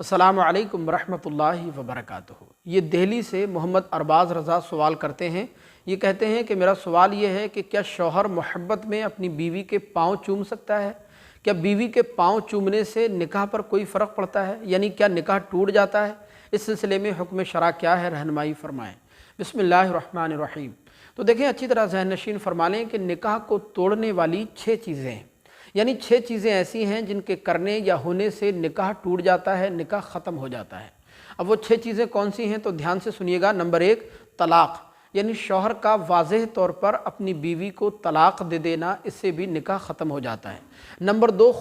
السلام علیکم ورحمۃ اللہ وبرکاتہ۔ یہ دہلی سے محمد ارباز رضا سوال کرتے ہیں۔ یہ کہتے ہیں کہ میرا سوال یہ ہے کہ کیا شوہر محبت میں اپنی بیوی کے پاؤں چوم سکتا ہے؟ کیا بیوی کے پاؤں چومنے سے نکاح پر کوئی فرق پڑتا ہے؟ یعنی کیا نکاح ٹوٹ جاتا ہے؟ اس سلسلے میں حکم شرع کیا ہے، رہنمائی فرمائیں۔ بسم اللہ الرحمن الرحیم۔ تو دیکھیں، اچھی طرح ذہن نشین فرما لیں کہ نکاح کو توڑنے والی 6 چیزیں ہیں، یعنی 6 چیزیں ایسی ہیں جن کے کرنے یا ہونے سے نکاح ٹوٹ جاتا ہے، نکاح ختم ہو جاتا ہے۔ اب وہ 6 چیزیں کون سی ہیں تو دھیان سے سنیے گا۔ نمبر 1، طلاق، یعنی شوہر کا واضح طور پر اپنی بیوی کو طلاق دے دینا، اس سے بھی نکاح ختم ہو جاتا ہے۔ نمبر 2،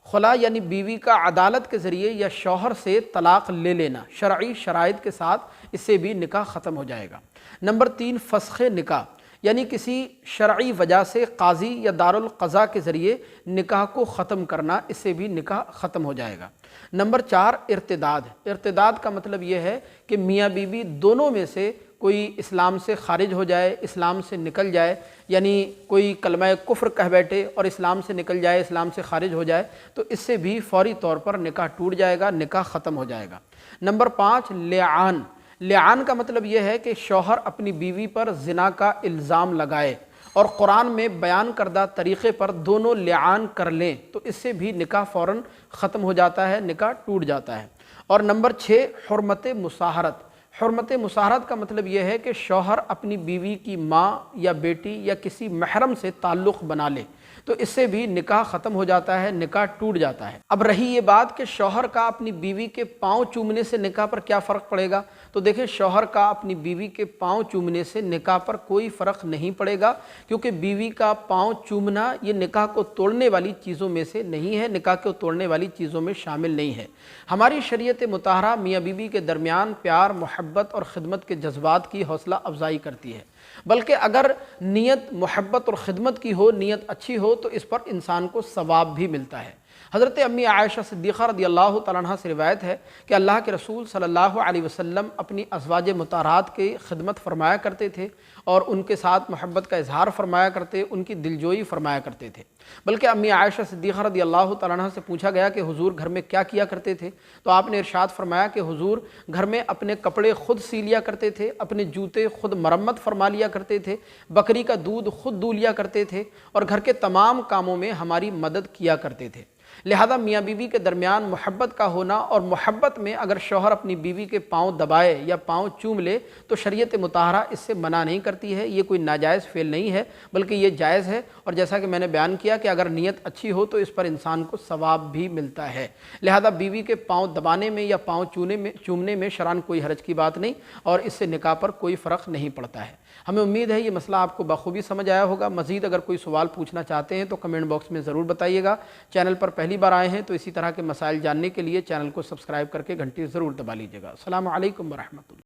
خلا یعنی بیوی کا عدالت کے ذریعے یا شوہر سے طلاق لے لینا شرعی شرائط کے ساتھ، اس سے بھی نکاح ختم ہو جائے گا۔ نمبر 3، فسخ نکاح، یعنی کسی شرعی وجہ سے قاضی یا دارالقضاء کے ذریعے نکاح کو ختم کرنا، اس سے بھی نکاح ختم ہو جائے گا۔ نمبر 4، ارتداد کا مطلب یہ ہے کہ میاں بیوی دونوں میں سے کوئی اسلام سے خارج ہو جائے، اسلام سے نکل جائے، یعنی کوئی کلمہ کفر کہہ بیٹھے اور اسلام سے نکل جائے، اسلام سے خارج ہو جائے، تو اس سے بھی فوری طور پر نکاح ٹوٹ جائے گا، نکاح ختم ہو جائے گا۔ نمبر 5، لعان کا مطلب یہ ہے کہ شوہر اپنی بیوی پر زنا کا الزام لگائے اور قرآن میں بیان کردہ طریقے پر دونوں لعان کر لیں، تو اس سے بھی نکاح فوراً ختم ہو جاتا ہے، نکاح ٹوٹ جاتا ہے۔ اور نمبر 6، حرمت مصاہرت کا مطلب یہ ہے کہ شوہر اپنی بیوی کی ماں یا بیٹی یا کسی محرم سے تعلق بنا لے، تو اس سے بھی نکاح ختم ہو جاتا ہے، نکاح ٹوٹ جاتا ہے۔ اب رہی یہ بات کہ شوہر کا اپنی بیوی کے پاؤں چومنے سے نکاح پر کیا فرق پڑے گا، تو دیکھیں، شوہر کا اپنی بیوی کے پاؤں چومنے سے نکاح پر کوئی فرق نہیں پڑے گا، کیونکہ بیوی کا پاؤں چومنا یہ نکاح کو توڑنے والی چیزوں میں سے نہیں ہے، نکاح کو توڑنے والی چیزوں میں شامل نہیں ہے۔ ہماری شریعت مطہرہ میاں بیوی کے درمیان پیار، محبت اور خدمت کے جذبات کی حوصلہ افزائی کرتی ہے، بلکہ اگر نیت محبت اور خدمت کی ہو، نیت اچھی ہو، تو اس پر انسان کو ثواب بھی ملتا ہے۔ حضرت امی عائشہ صدیقہ رضی اللہ تعالیٰ عنہ سے روایت ہے کہ اللہ کے رسول صلی اللہ علیہ وسلم اپنی ازواج مطہرات کی خدمت فرمایا کرتے تھے اور ان کے ساتھ محبت کا اظہار فرمایا کرتے، ان کی دلجوئی فرمایا کرتے تھے۔ بلکہ امی عائشہ صدیقہ رضی اللہ تعالیٰ عنہ سے پوچھا گیا کہ حضور گھر میں کیا کیا کرتے تھے، تو آپ نے ارشاد فرمایا کہ حضور گھر میں اپنے کپڑے خود سی لیا کرتے تھے، اپنے جوتے خود مرمت فرما لیا کرتے تھے، بکری کا دودھ خود دو لیا کرتے تھے اور گھر کے تمام کاموں میں ہماری مدد کیا کرتے تھے۔ لہذا میاں بیوی کے درمیان محبت کا ہونا، اور محبت میں اگر شوہر اپنی بیوی کے پاؤں دبائے یا پاؤں چوم لے تو شریعت مطہرہ اس سے منع نہیں کرتی ہے، یہ کوئی ناجائز فعل نہیں ہے بلکہ یہ جائز ہے، اور جیسا کہ میں نے بیان کیا کہ اگر نیت اچھی ہو تو اس پر انسان کو ثواب بھی ملتا ہے۔ لہذا بیوی کے پاؤں دبانے میں یا پاؤں چومنے میں شرعاً کوئی حرج کی بات نہیں، اور اس سے نکاح پر کوئی فرق نہیں پڑتا ہے۔ ہمیں امید ہے یہ مسئلہ آپ کو بخوبی سمجھ آیا ہوگا۔ مزید اگر کوئی سوال پوچھنا چاہتے ہیں تو کمنٹ باکس میں ضرور بتائیے گا۔ چینل پر پہلی بار آئے ہیں تو اسی طرح کے مسائل جاننے کے لیے چینل کو سبسکرائب کر کے گھنٹی ضرور دبا لیجیے گا۔ السلام علیکم ورحمۃ اللہ۔